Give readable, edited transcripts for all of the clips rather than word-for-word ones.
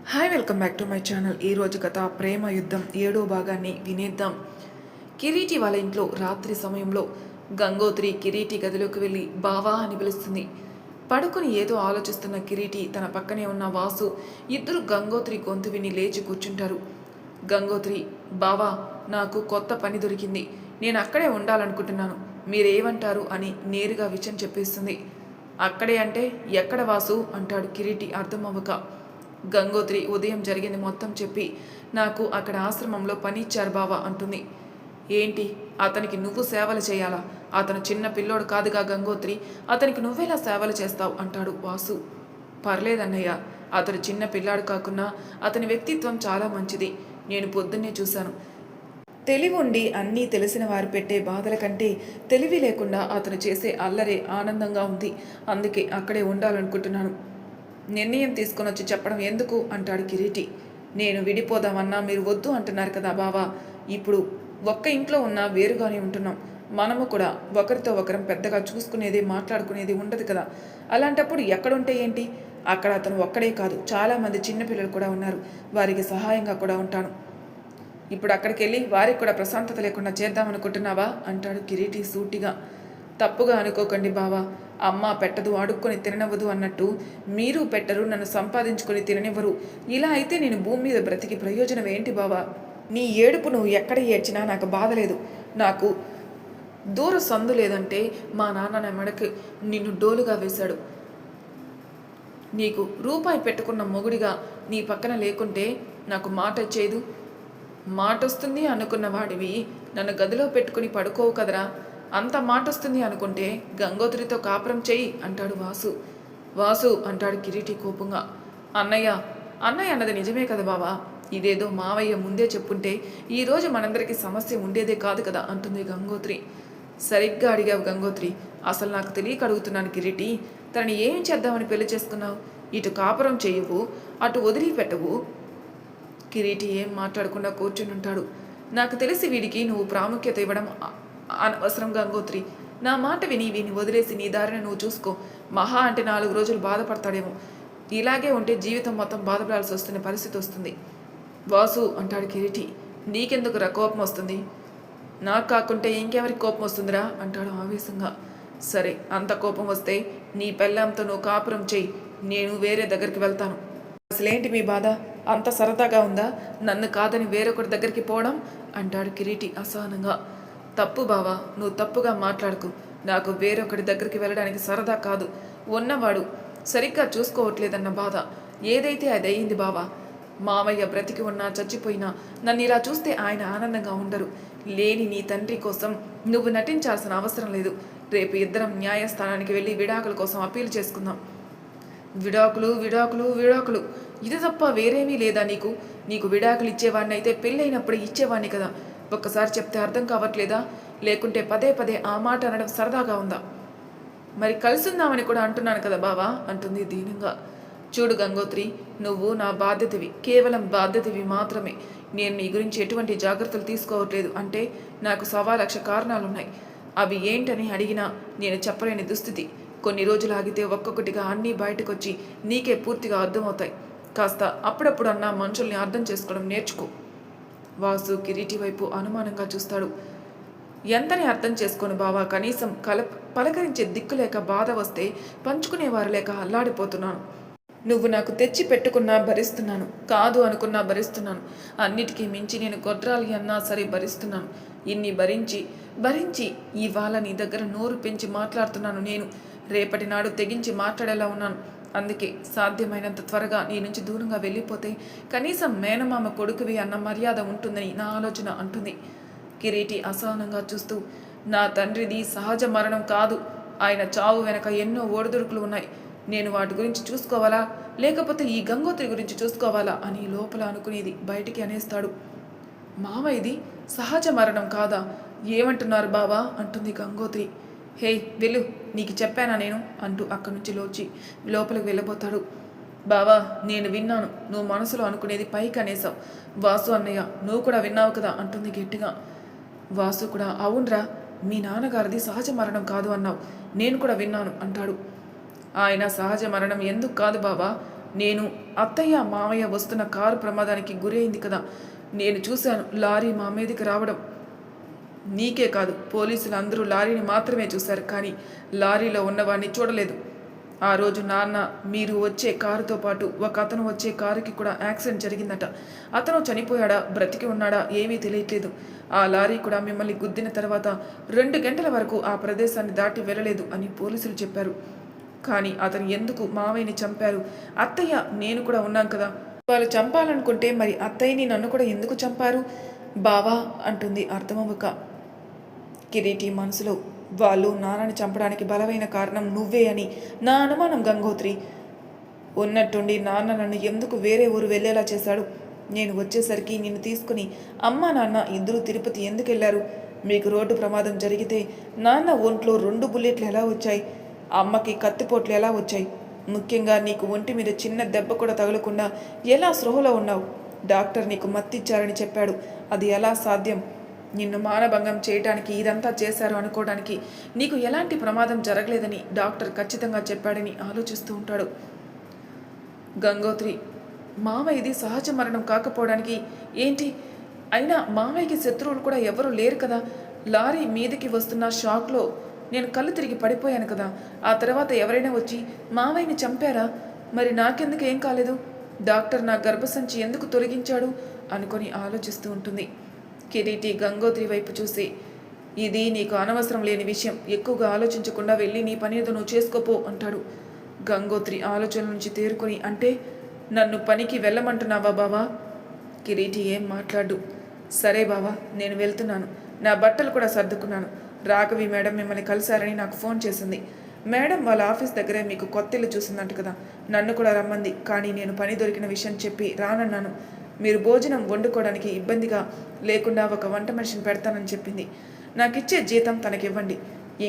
Hi welcome back to my channel. ఈరోజు కథ ప్రేమ యుద్ధం 7వ భాగాన్ని వినేద్దాం. కిరీటి వాళ్ళ ఇంట్లో రాత్రి సమయంలో గంగోత్రి కిరీటి గదిలోకి వెళ్ళి బావా అని పిలుస్తుంది. పడుకుని ఏదో ఆలోచిస్తున్న కిరీటి తన పక్కనే ఉన్న వాసు ఇద్దరు గంగోత్రి గొంతు విని లేచి కూర్చుంటారు. గంగోత్రి, బావా, నాకు కొత్త పని దొరికింది, నేను అక్కడే ఉండాలనుకుంటున్నాను, మీరేమంటారు అని నేరుగా విషయం చెప్పేస్తుంది. అక్కడే అంటే ఎక్కడ వాసు అంటాడు కిరీటి అర్థం అవ్వక. గంగోత్రి ఉదయం జరిగింది మొత్తం చెప్పి, నాకు అక్కడ ఆశ్రమంలో పని ఇచ్చారు బావా అంటుంది. ఏంటి, అతనికి నువ్వు సేవలు చేయాలా? అతను చిన్న పిల్లోడు కాదుగా గంగోత్రి, అతనికి నువ్వెలా సేవలు చేస్తావు అంటాడు వాసు. పర్లేదన్నయ్య, అతడు చిన్న పిల్లాడు కాకున్నా అతని వ్యక్తిత్వం చాలా మంచిది, నేను పొద్దున్నే చూశాను. తెలివి ఉండి అన్నీ తెలిసిన వారు పెట్టే బాధల కంటే తెలివి లేకుండా అతను చేసే అల్లరే ఆనందంగా ఉంది, అందుకే అక్కడే ఉండాలనుకుంటున్నాను. నిర్ణయం తీసుకొని వచ్చి చెప్పడం ఎందుకు అంటాడు కిరీటి. నేను విడిపోదామన్నా మీరు వద్దు అంటున్నారు కదా బావా, ఇప్పుడు ఒక్క ఇంట్లో ఉన్నా వేరుగానే ఉంటున్నాం, మనము కూడా ఒకరితో ఒకరం పెద్దగా చూసుకునేది మాట్లాడుకునేది ఉండదు కదా, అలాంటప్పుడు ఎక్కడుంటే ఏంటి? అక్కడ అతను ఒక్కడే కాదు, చాలామంది చిన్నపిల్లలు కూడా ఉన్నారు, వారికి సహాయంగా కూడా ఉంటాను. ఇప్పుడు అక్కడికి వెళ్ళి వారికి కూడా ప్రశాంతత లేకుండా చేద్దామనుకుంటున్నావా అంటాడు కిరీటి సూటిగా. తప్పుగా అనుకోకండి బావా, అమ్మ పెట్టదు అడుక్కొని తిననివ్వదు అన్నట్టు మీరు పెట్టరు, నన్ను సంపాదించుకొని తిననివ్వరు, ఇలా అయితే నేను భూమి మీద బ్రతికి ప్రయోజనం ఏంటి బావా? నీ ఏడుపు నువ్వు ఎక్కడ ఏడ్చినా నాకు బాధ లేదు. నాకు దూర సందు లేదంటే మా నాన్న నా మెడకి నిన్ను డోలుగా వేశాడు. నీకు రూపాయి పెట్టుకున్న మొగుడిగా నీ పక్కన లేకుంటే నాకు మాట వచ్చేదు. మాట వస్తుంది అనుకున్న వాడివి నన్ను గదిలో పెట్టుకుని పడుకోవు కదరా, అంత మాట వస్తుంది అనుకుంటే గంగోత్రితో కాపురం చెయ్యి అంటాడు వాసు. వాసు అంటాడు కిరీటి కోపంగా. అన్నయ్య, అన్నయ్య అన్నది నిజమే కదా బావా, ఇదేదో మావయ్య ముందే చెప్పుంటే ఈరోజు మనందరికీ సమస్య ఉండేదే కాదు కదా అంటుంది గంగోత్రి. సరిగ్గా అడిగావు గంగోత్రి, అసలు నాకు తెలియక అడుగుతున్నాను కిరీటి, తనని ఏం చేద్దామని పెళ్లి చేసుకున్నావు? ఇటు కాపురం చేయవు, అటు వదిలిపెట్టవు. కిరీటి ఏం మాట్లాడకుండా కూర్చుని ఉంటాడు. నాకు తెలిసి వీడికి నువ్వు ప్రాముఖ్యత ఇవ్వడం అనవసరం గంగోత్రి, నా మాట విని వీని వదిలేసి నీ దారిని నువ్వు చూసుకో. మహా అంటే 4 రోజులు బాధపడతాడేమో, ఇలాగే ఉంటే జీవితం మొత్తం బాధపడాల్సి వస్తున్న పరిస్థితి వస్తుంది. వాసు అంటాడు కిరీటి. నీకెందుకురా కోపం వస్తుంది? నాకు కాకుంటే ఇంకెవరికి కోపం వస్తుందిరా అంటాడు ఆవేశంగా. సరే, అంత కోపం వస్తే నీ పెళ్ళాంతో నువ్వు కాపురం చెయ్యి, నేను వేరే దగ్గరికి వెళ్తాను. అసలేంటి మీ బాధ? అంత సరదాగా ఉందా నన్ను కాదని వేరొకరి దగ్గరికి పోవడం అంటాడు కిరీటి అసహనంగా. తప్పు బావా, నువ్వు తప్పుగా మాట్లాడుకు, నాకు వేరొకటి దగ్గరికి వెళ్ళడానికి సరదా కాదు, ఉన్నవాడు సరిగ్గా చూసుకోవట్లేదన్న బాధ. ఏదైతే అది అయ్యింది బావా, మామయ్య బ్రతికి ఉన్నా చచ్చిపోయినా నన్ను ఇలా చూస్తే ఆయన ఆనందంగా ఉండరు. లేని నీ తండ్రి కోసం నువ్వు నటించాల్సిన అవసరం లేదు. రేపు ఇద్దరం న్యాయస్థానానికి వెళ్ళి విడాకుల కోసం అప్పీల్ చేసుకుందాం. విడాకులు విడాకులు విడాకులు, ఇది తప్ప వేరేమీ లేదా నీకు? నీకు విడాకులు ఇచ్చేవాడిని అయితే పెళ్ళైనప్పుడు ఇచ్చేవాడిని కదా, ఒక్కసారి చెప్తే అర్థం కావట్లేదా? లేకుంటే పదే పదే ఆ మాట అనడం సరదాగా ఉందా? మరి కలిసిందామని కూడా అంటున్నాను కదా బావా అంటుంది దీనంగా. చూడు గంగోత్రి, నువ్వు నా బాధ్యతవి, కేవలం బాధ్యతవి మాత్రమే. నేను నీ గురించి ఎటువంటి జాగ్రత్తలు తీసుకోవట్లేదు అంటే నాకు 1,00,000 కారణాలున్నాయి. అవి ఏంటని అడిగినా నేను చెప్పలేని దుస్థితి. కొన్ని రోజులు ఆగితే ఒక్కొక్కటిగా అన్నీ బయటకొచ్చి నీకే పూర్తిగా అర్థమవుతాయి. కాస్త అప్పుడప్పుడు అన్నా మనుషుల్ని అర్థం చేసుకోవడం నేర్చుకో. వాసు కిరీటి వైపు అనుమానంగా చూస్తాడు. ఎంతని అర్థం చేసుకోను బావా, కనీసం పలకరించే దిక్కు లేక, బాధ వస్తే పంచుకునేవారు లేక అల్లాడిపోతున్నాను. నువ్వు నాకు తెచ్చి పెట్టుకున్నా భరిస్తున్నాను, కాదు అనుకున్నా భరిస్తున్నాను, అన్నిటికీ మించి నేను గొడ్రాలి అన్నా సరే భరిస్తున్నాను. ఇన్ని భరించి భరించి ఇవాళ నీ దగ్గర నోరు పెంచి మాట్లాడుతున్నాను నేను, రేపటి నాడు తెగించి మాట్లాడేలా ఉన్నాను. అందుకే సాధ్యమైనంత త్వరగా నీ నుంచి దూరంగా వెళ్ళిపోతే కనీసం మేనమామ కొడుకువి అన్న మర్యాద ఉంటుందని నా ఆలోచన అంటుంది. కిరీటి అసహనంగా చూస్తూ, నా తండ్రిది సహజ మరణం కాదు, ఆయన చావు వెనక ఎన్నో ఓడిదుడుకులు ఉన్నాయి. నేను వాటి గురించి చూసుకోవాలా, లేకపోతే ఈ గంగోత్రి గురించి చూసుకోవాలా అని లోపల అనుకునేది బయటికి అనేస్తాడు. మామ, ఇది సహజ మరణం కాదా? ఏమంటున్నారు బావా అంటుంది గంగోత్రి. హే వెళ్ళు, నీకు చెప్పానా నేను అంటూ అక్కడి నుంచి లోపలికి వెళ్ళబోతాడు. బావా, నేను విన్నాను, నువ్వు మనసులో అనుకునేది పైకి అనేసావు. వాసు అన్నయ్య, నువ్వు కూడా విన్నావు కదా అంటుంది గట్టిగా. వాసు కూడా, అవునరా, మీ నాన్నగారిది సహజ మరణం కాదు అన్నావు, నేను కూడా విన్నాను అంటాడు. ఆయన సహజ మరణం ఎందుకు కాదు బావా, నేను అత్తయ్య మామయ్య వస్తున్న కారు ప్రమాదానికి గురైంది కదా, నేను చూశాను లారీ మా మీదకి రావడం. నీకే కాదు, పోలీసులు అందరూ లారీని మాత్రమే చూశారు, కానీ లారీలో ఉన్నవాడిని చూడలేదు. ఆ రోజు నాన్న మీరు వచ్చే కారుతో పాటు ఒక అతను వచ్చే కారుకి కూడా యాక్సిడెంట్ జరిగిందట. అతను చనిపోయాడా బ్రతికి ఉన్నాడా ఏమీ తెలియట్లేదు. ఆ లారీ కూడా మిమ్మల్ని గుద్దిన తర్వాత 2 గంటల వరకు ఆ ప్రదేశాన్ని దాటి వెళ్ళలేదు అని పోలీసులు చెప్పారు. కానీ అతను ఎందుకు మావయ్యని చంపారు? అత్తయ్య నేను కూడా ఉన్నాం కదా, వాళ్ళు చంపాలనుకుంటే మరి అత్తయ్యని నన్ను కూడా ఎందుకు చంపారు బావా అంటుంది అర్థమవ్వక. కిరీటి మనసులో వాళ్ళు నాన్నని చంపడానికి బలమైన కారణం నువ్వే అని నా అనుమానం గంగోత్రి. ఉన్నట్టుండి నాన్న నన్ను ఎందుకు వేరే ఊరు వెళ్ళేలా చేశాడు? నేను వచ్చేసరికి నిన్ను తీసుకుని అమ్మ నాన్న ఇద్దరు తిరుపతి ఎందుకు వెళ్ళారు? మీకు రోడ్డు ప్రమాదం జరిగితే నాన్న ఒంట్లో 2 బుల్లెట్లు ఎలా వచ్చాయి? అమ్మకి కత్తిపోట్లు ఎలా వచ్చాయి? ముఖ్యంగా నీకు ఒంటి మీద చిన్న దెబ్బ కూడా తగలకుండా ఎలా స్పృహలో ఉన్నావు? డాక్టర్ నీకు మత్తిచ్చారని చెప్పాడు. అది ఎలా సాధ్యం? నిన్ను మానభంగం చేయడానికి ఇదంతా చేశారు అనుకోవడానికి నీకు ఎలాంటి ప్రమాదం జరగలేదని డాక్టర్ ఖచ్చితంగా చెప్పాడని ఆలోచిస్తూ ఉంటాడు. గంగోత్రి, మామయ్య ఇది సహజ మరణం కాకపోవడానికి ఏంటి? అయినా మామయ్యకి శత్రువులు కూడా ఎవరూ లేరు కదా. లారీ మీదకి వస్తున్న షాక్లో నేను కళ్ళు తిరిగి పడిపోయాను కదా. ఆ తర్వాత ఎవరైనా వచ్చి మామయ్యని చంపారా? మరి నాకెందుకు ఏం కాలేదు? డాక్టర్ నా గర్భసంచి ఎందుకు తొలగించాడు అనుకొని ఆలోచిస్తూ ఉంటుంది. కిరీటి గంగోత్రి వైపు చూసి, ఇది నీకు అనవసరం లేని విషయం, ఎక్కువగా ఆలోచించకుండా వెళ్ళి నీ పని ఏదో నువ్వు చేసుకోపో అంటాడు. గంగోత్రి ఆలోచన నుంచి తేరుకొని, అంటే నన్ను పనికి వెళ్ళమంటున్నావా బావా? కిరీటి ఏం మాట్లాడు. సరే బావా, నేను వెళ్తున్నాను. నా బట్టలు కూడా సర్దుకున్నాను. రాఘవి మేడం మిమ్మల్ని కలిశారని నాకు ఫోన్ చేసింది. మేడం వాళ్ళ ఆఫీస్ దగ్గరే మీకు కొత్త ఇల్లు చూసిందంట కదా, నన్ను కూడా రమ్మంది. కానీ నేను పని దొరికిన విషయం చెప్పి రానన్నాను. మీరు భోజనం వండుకోవడానికి ఇబ్బందిగా లేకుండా ఒక వంట మనిషిని పెడతానని చెప్పింది. నాకిచ్చే జీతం తనకివ్వండి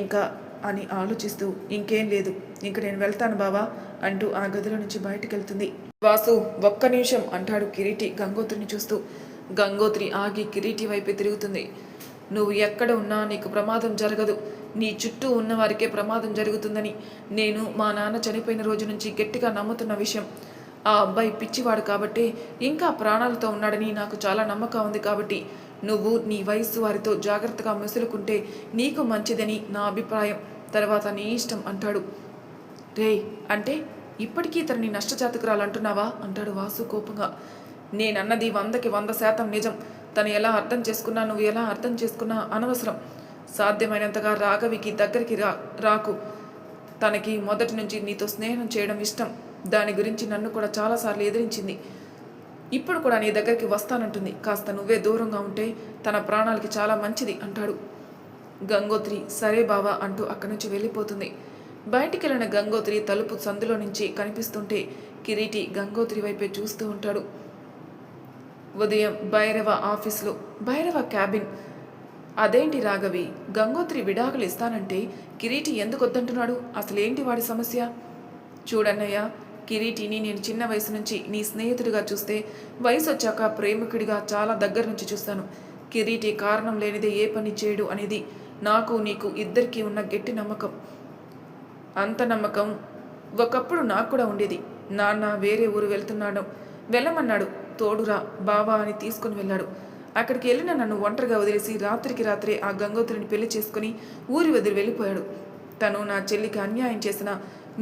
ఇంకా అని ఆలోచిస్తూ, ఇంకేం లేదు, ఇంక నేను వెళ్తాను బావా అంటూ ఆ గదిలో నుంచి బయటికి వెళ్తుంది. వాసు, ఒక్క నిమిషం అంటాడు కిరీటి గంగోత్రిని చూస్తూ. గంగోత్రి ఆగి కిరీటి వైపే తిరుగుతుంది. నువ్వు ఎక్కడ ఉన్నా నీకు ప్రమాదం జరగదు. నీ చుట్టూ ఉన్న వారికే ప్రమాదం జరుగుతుందని నేను మా నాన్న చనిపోయిన రోజు నుంచి గట్టిగా నమ్ముతున్న విషయం. ఆ అబ్బాయి పిచ్చివాడు కాబట్టి ఇంకా ప్రాణాలతో ఉన్నాడని నాకు చాలా నమ్మకం ఉంది. కాబట్టి నువ్వు నీ వయస్సు వారితో జాగ్రత్తగా మెసులుకుంటే నీకు మంచిదని నా అభిప్రాయం. తర్వాత నీ ఇష్టం అంటాడు. రేయ్, అంటే ఇప్పటికీ ఇతన్ని నష్టజాతకురాలు అంటున్నావా అంటాడు వాసు కోపంగా. నేనన్నది 100కి 100% నిజం. తను ఎలా అర్థం చేసుకున్నా నువ్వు ఎలా అర్థం చేసుకున్నా అనవసరం. సాధ్యమైనంతగా రాఘవికి దగ్గరికి రాకు. తనకి మొదటి నుంచి నీతో స్నేహం చేయడం ఇష్టం. దాని గురించి నన్ను కూడా చాలాసార్లు ఎదిరించింది. ఇప్పుడు కూడా నీ దగ్గరికి వస్తానంటుంది. కాస్త నువ్వే దూరంగా ఉంటే తన ప్రాణాలకి చాలా మంచిది అంటాడు. గంగోత్రి సరే బావా అంటూ అక్కడి నుంచి వెళ్ళిపోతుంది. బయటికి వెళ్ళిన గంగోత్రి తలుపు సందులో నుంచి కనిపిస్తుంటే కిరీటి గంగోత్రి వైపే చూస్తూ ఉంటాడు. ఉదయం భైరవ ఆఫీస్లో భైరవ క్యాబిన్. అదేంటి రాఘవి, గంగోత్రి విడాకులు ఇస్తానంటే కిరీటి ఎందుకు వద్దంటున్నాడు? అసలేంటి వాడి సమస్య? చూడన్నయ్య, కిరీటిని నేను చిన్న వయసు నుంచి నీ స్నేహితుడిగా చూస్తే వయసు వచ్చాక ప్రేమికుడిగా చాలా దగ్గర నుంచి చూస్తాను. కిరీటి కారణం లేనిదే ఏ పని చేయడు అనేది నాకు నీకు ఇద్దరికీ ఉన్న గట్టి నమ్మకం. అంత నమ్మకం ఒకప్పుడు నాకు కూడా ఉండేది. నాన్న వేరే ఊరు వెళ్ళమన్నాడు. తోడురా బావా అని తీసుకుని వెళ్ళాడు. అక్కడికి వెళ్ళిన నన్ను ఒంటరిగా వదిలేసి రాత్రికి రాత్రే ఆ గంగోత్రిని పెళ్లి చేసుకుని ఊరి వదిలి వెళ్ళిపోయాడు. తను నా చెల్లికి అన్యాయం చేసినా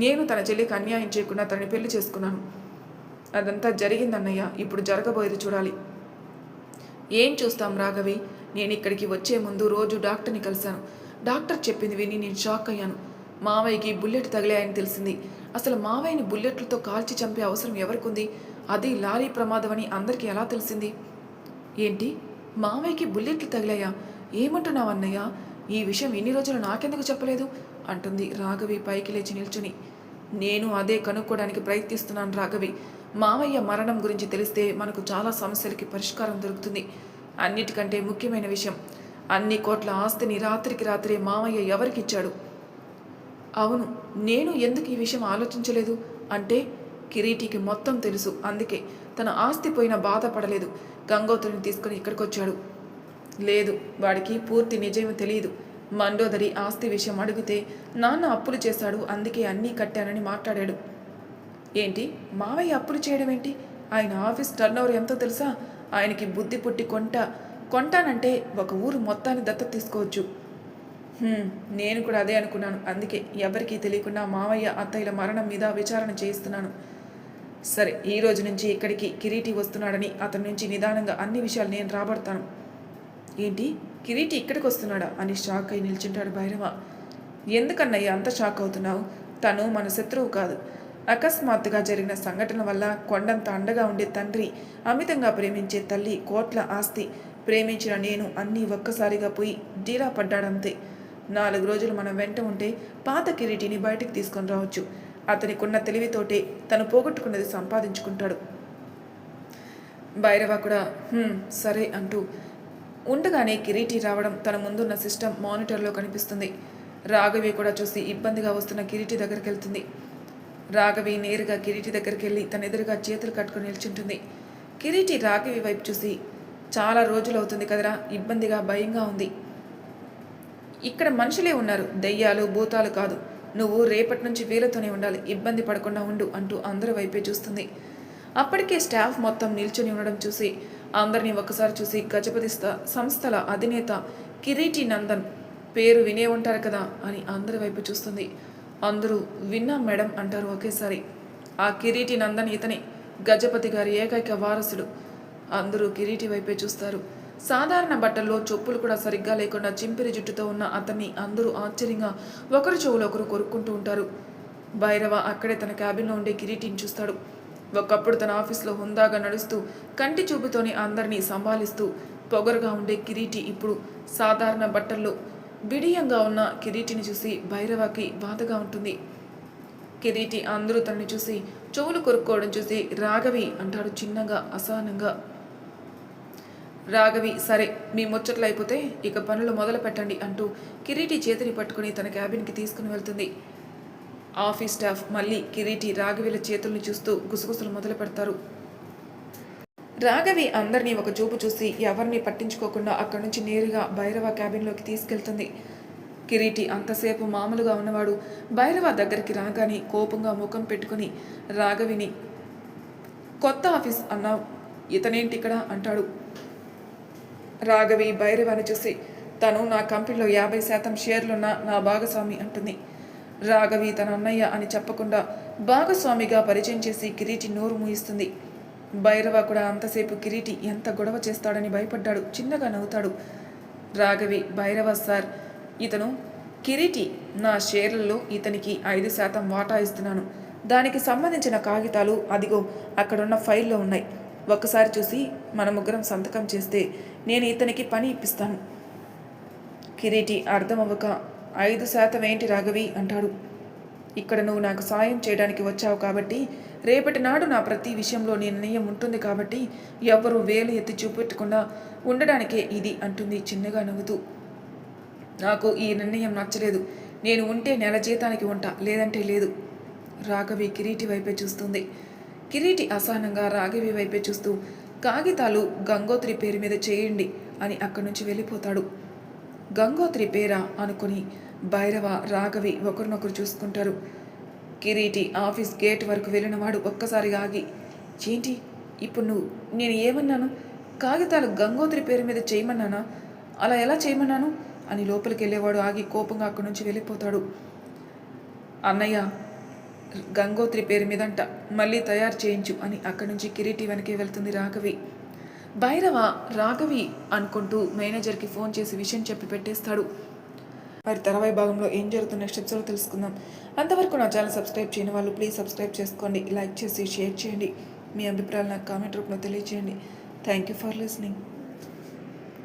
నేను తన చెల్లికి అన్యాయం చేయకుండా తనని పెళ్లి చేసుకున్నాను. అదంతా జరిగిందన్నయ్య. ఇప్పుడు జరగబోయేది చూడాలి. ఏం చూస్తాం రాఘవి? నేను ఇక్కడికి వచ్చే ముందు రోజు డాక్టర్ని కలిశాను. డాక్టర్ చెప్పింది విని నేను షాక్ అయ్యాను. మావయ్యకి బుల్లెట్ తగిలాయని తెలిసింది. అసలు మావయ్యని బుల్లెట్లతో కాల్చి చంపే అవసరం ఎవరికుంది? అది లారీ ప్రమాదం అని అందరికీ ఎలా తెలిసింది? ఏంటి, మావయ్యకి బుల్లెట్లు తగిలాయా? ఏమంటున్నావు అన్నయ్య? ఈ విషయం ఇన్ని రోజులు నాకెందుకు చెప్పలేదు అంటుంది రాఘవి పైకి లేచి నిల్చుని. నేను అదే కనుక్కోవడానికి ప్రయత్నిస్తున్నాను రాఘవి. మావయ్య మరణం గురించి తెలిస్తే మనకు చాలా సమస్యలకి పరిష్కారం దొరుకుతుంది. అన్నిటికంటే ముఖ్యమైన విషయం, అన్ని కోట్ల ఆస్తిని రాత్రికి రాత్రే మావయ్య ఎవరికిచ్చాడు? అవును, నేను ఎందుకు ఈ విషయం ఆలోచించలేదు అంటే కిరీటికి మొత్తం తెలుసు. అందుకే తన ఆస్తి పోయినా బాధపడలేదు. గంగోత్రిని తీసుకుని ఇక్కడికి వచ్చాడు. లేదు, వాడికి పూర్తి నిజం తెలియదు. మండోదరి ఆస్తి విషయం అడిగితే నాన్న అప్పులు చేశాడు, అందుకే అన్నీ కట్టానని మాట్లాడాడు. ఏంటి మావయ్య అప్పులు చేయడం ఏంటి? ఆయన ఆఫీస్ టర్నోవర్ ఎంతో తెలుసా? ఆయనకి బుద్ధి పుట్టి కొంటానంటే ఒక ఊరు మొత్తాన్ని దత్తత తీసుకోవచ్చు. నేను కూడా అదే అనుకున్నాను. అందుకే ఎవరికీ తెలియకుండా మావయ్య అత్తయ్యల మరణం మీద విచారణ చేయిస్తున్నాను. సరే, ఈ రోజు నుంచి ఇక్కడికి కిరీటి వస్తున్నాడని అతని నుంచి నిదానంగా అన్ని విషయాలు నేను రాబడతాను. ఏంటి, కిరీటి ఇక్కడికి వస్తున్నాడా అని షాక్ అయి నిల్చుంటాడు భైరవ. ఎందుకన్నయ్య అంత షాక్ అవుతున్నావు? తను మన శత్రువు కాదు. అకస్మాత్తుగా జరిగిన సంఘటన వల్ల కొండంత అండగా ఉండే తండ్రి, అమితంగా ప్రేమించే తల్లి, కోట్ల ఆస్తి, ప్రేమించిన నేను అన్నీ ఒక్కసారిగా పోయి డీలా పడ్డాడంతే. 4 రోజులు మనం వెంట ఉంటే పాత కిరీటిని బయటికి తీసుకొని రావచ్చు. అతనికున్న తెలివితోటే తను పోగొట్టుకున్నది సంపాదించుకుంటాడు. భైరవ కూడా సరే అంటూ ఉండగానే కిరీటి రావడం తన ముందున్న సిస్టమ్ మానిటర్లో కనిపిస్తుంది. రాఘవి కూడా చూసి ఇబ్బందిగా వస్తున్న కిరీటి దగ్గరికి వెళ్తుంది. రాఘవి నేరుగా కిరీటి దగ్గరికి వెళ్ళి తన ఎదురుగా చేతులు కట్టుకుని నిల్చుంటుంది. కిరీటి రాఘవి వైపు చూసి, చాలా రోజులు అవుతుంది కదరా, ఇబ్బందిగా భయంగా ఉంది. ఇక్కడ మనుషులే ఉన్నారు, దెయ్యాలు భూతాలు కాదు. నువ్వు రేపటి నుంచి వీళ్ళతోనే ఉండాలి, ఇబ్బంది పడకుండా ఉండు అంటూ అందరి వైపే చూస్తుంది. అప్పటికే స్టాఫ్ మొత్తం నిల్చొని ఉండడం చూసి అందరినీ ఒక్కసారి చూసి గజపతి సంస్థల అధినేత కిరీటి నందన్ పేరు వినే ఉంటారు కదా అని అందరి వైపు చూస్తుంది. అందరూ విన్నాం మేడం అంటారు ఒకేసారి. ఆ కిరీటి నందన్ ఇతనే, గజపతి గారి ఏకైక వారసుడు. అందరూ కిరీటి వైపే చూస్తారు. సాధారణ బట్టల్లో చెప్పులు కూడా సరిగ్గా లేకుండా చింపిరి జుట్టుతో ఉన్న అతన్ని అందరూ ఆశ్చర్యంగా ఒకరు చెవులు ఒకరు కొరుక్కుంటూ ఉంటారు. భైరవ అక్కడే తన క్యాబిన్లో ఉండే కిరీటిని చూస్తాడు. ఒకప్పుడు తన ఆఫీస్లో హుందాగా నడుస్తూ కంటి చూపుతోనే అందరినీ సంభాలిస్తూ పొగరుగా ఉండే కిరీటి ఇప్పుడు సాధారణ బట్టల్లో బిడియంగా ఉన్న కిరీటిని చూసి భైరవకి బాధగా ఉంటుంది. కిరీటి అందరూ తనని చూసి చెవులు కొరుక్కోవడం చూసి రాఘవి అంటాడు చిన్నగా అసహనంగా. రాఘవి సరే, మీ ముచ్చట్లు అయిపోతే ఇక పనులు మొదలు పెట్టండి అంటూ కిరీటి చేతిని పట్టుకుని తన క్యాబిన్కి తీసుకుని వెళ్తుంది. ఆఫీస్ స్టాఫ్ మళ్ళీ కిరీటి రాఘవిల చేతుల్ని చూస్తూ గుసగుసలు మొదలు పెడతారు. రాఘవి అందరినీ ఒక చూపు చూసి ఎవరిని పట్టించుకోకుండా అక్కడి నుంచి నేరుగా భైరవ క్యాబిన్లోకి తీసుకెళ్తుంది. కిరీటి అంతసేపు మామూలుగా ఉన్నవాడు భైరవ దగ్గరికి రాగానే కోపంగా ముఖం పెట్టుకుని రాఘవిని, కొత్త ఆఫీస్ అన్నావు, ఇతనేంటి ఇక్కడ అంటాడు. రాఘవి భైరవాన్ని చూసి, తను నా కంపెనీలో 50% షేర్లున్న నా భాగస్వామి అంటుంది. రాఘవి తన అన్నయ్య అని చెప్పకుండా భాగస్వామిగా పరిచయం చేసి కిరీటి నోరు మూయిస్తుంది. భైరవ కూడా అంతసేపు కిరీటి ఎంత గొడవ చేస్తాడని భయపడ్డాడు. చిన్నగా నవ్వుతాడు. రాఘవి, భైరవ సార్, ఇతను కిరీటి, నా షేర్లలో ఇతనికి 5% వాటా ఇస్తున్నాను. దానికి సంబంధించిన కాగితాలు అదిగో అక్కడున్న ఫైల్లో ఉన్నాయి. ఒక్కసారి చూసి మన ముగ్గురం సంతకం చేస్తే నేను ఇతనికి పని ఇప్పిస్తాను. కిరీటి అర్థమవ్వక, 5% ఏంటి రాఘవి అంటాడు. ఇక్కడ నువ్వు నాకు సాయం చేయడానికి వచ్చావు కాబట్టి, రేపటి నాడు నా ప్రతి విషయంలో నీ నిర్ణయం ఉంటుంది కాబట్టి ఎవ్వరూ వేలు ఎత్తి చూపెట్టకుండా ఉండడానికే ఇది అంటుంది చిన్నగా నవ్వుతూ. నాకు ఈ నిర్ణయం నచ్చలేదు. నేను ఉంటే నెల జీతానికి ఉంటా, లేదంటే లేదు. రాఘవి కిరీటి వైపే చూస్తుంది. కిరీటి అసహనంగా రాఘవి వైపే చూస్తూ, కాగితాలు గంగోత్రి పేరు మీద చేయండి అని అక్కడి నుంచి వెళ్ళిపోతాడు. గంగోత్రి పేరా అనుకుని భైరవ రాఘవి ఒకరినొకరు చూసుకుంటారు. కిరీటి ఆఫీస్ గేట్ వరకు వెళ్ళినవాడు ఒక్కసారి ఆగి, ఏంటి ఇప్పుడు నేను ఏమన్నాను? కాగితాలు గంగోత్రి పేరు మీద చేయమన్నానా? అలా ఎలా చేయమన్నాను అని లోపలికి వెళ్ళేవాడు ఆగి కోపంగా అక్కడి నుంచి వెళ్ళిపోతాడు. అన్నయ్య, గంగోత్రి పేరు మీదంట, మళ్ళీ తయారు చేయించు అని అక్కడి నుంచి కిరీటి వెనకే వెళ్తుంది రాఘవి. భైరవ రాఘవి అనుకుంటూ మేనేజర్కి ఫోన్ చేసి విషయం చెప్పి పెట్టేస్తాడు. మరి తర్వాయి భాగంలో ఏం జరుగుతుంది నెక్స్ట్ ఎపిసోడ్ తెలుసుకుందాం. అంతవరకు నా ఛానల్ సబ్స్క్రైబ్ చేయని వాళ్ళు ప్లీజ్ సబ్స్క్రైబ్ చేసుకోండి, లైక్ చేసి షేర్ చేయండి, మీ అభిప్రాయాలు నాకు కామెంట్ రూపంలో తెలియజేయండి. Thank you for listening.